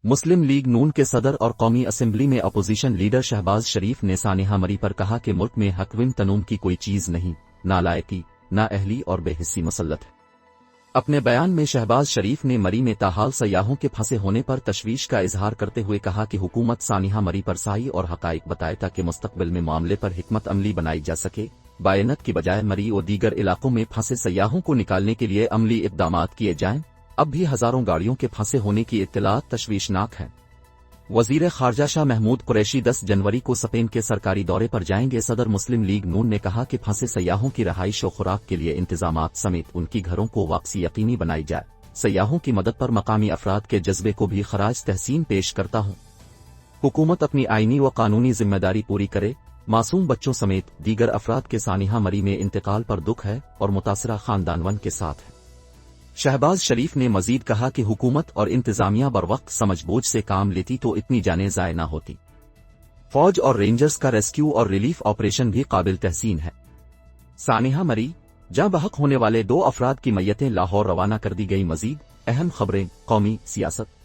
مسلم league نون کے صدر اور قومی اسمبلی میں اپوزیشن لیڈر شہباز شریف نے سانحہ مری پر کہا کہ ملک میں حق و تنوع کی کوئی چیز نہیں، نالائقی، نااہلی اور بے حسی مسلط ہے۔ اپنے بیان میں شہباز شریف نے مری میں تاحال سیاحوں کے پھنسے ہونے پر تشویش کا اظہار کرتے ہوئے کہا کہ حکومت سانحہ مری پر صحیح اور حقائق بتائے تاکہ مستقبل میں معاملے پر حکمت عملی بنائی جا سکے۔ بائنت کی بجائے مری اور دیگر علاقوں میں پھنسے سیاحوں کو نکالنے کے لیے عملی اقدامات کیے جائیں۔ اب بھی ہزاروں گاڑیوں کے پھنسے ہونے کی اطلاعات تشویشناک ہیں۔ وزیر خارجہ شاہ محمود قریشی 10 جنوری کو اسپین کے سرکاری دورے پر جائیں گے۔ صدر مسلم لیگ نون نے کہا کہ پھنسے سیاحوں کی رہائش و خوراک کے لیے انتظامات سمیت ان کی گھروں کو واپسی یقینی بنائی جائے۔ سیاحوں کی مدد پر مقامی افراد کے جذبے کو بھی خراج تحسین پیش کرتا ہوں۔ حکومت اپنی آئینی و قانونی ذمہ داری پوری کرے۔ معصوم بچوں سمیت دیگر افراد کے سانحہ مری میں انتقال پر دکھ ہے اور متاثرہ خاندانون کے ساتھ ہے۔ شہباز شریف نے مزید کہا کہ حکومت اور انتظامیہ بروقت سمجھ بوجھ سے کام لیتی تو اتنی جانیں ضائع نہ ہوتی۔ فوج اور رینجرز کا ریسکیو اور ریلیف آپریشن بھی قابل تحسین ہے۔ سانحہ مری، جاں بحق ہونے والے 2 افراد کی میتیں لاہور روانہ کر دی گئی۔ مزید اہم خبریں، قومی سیاست۔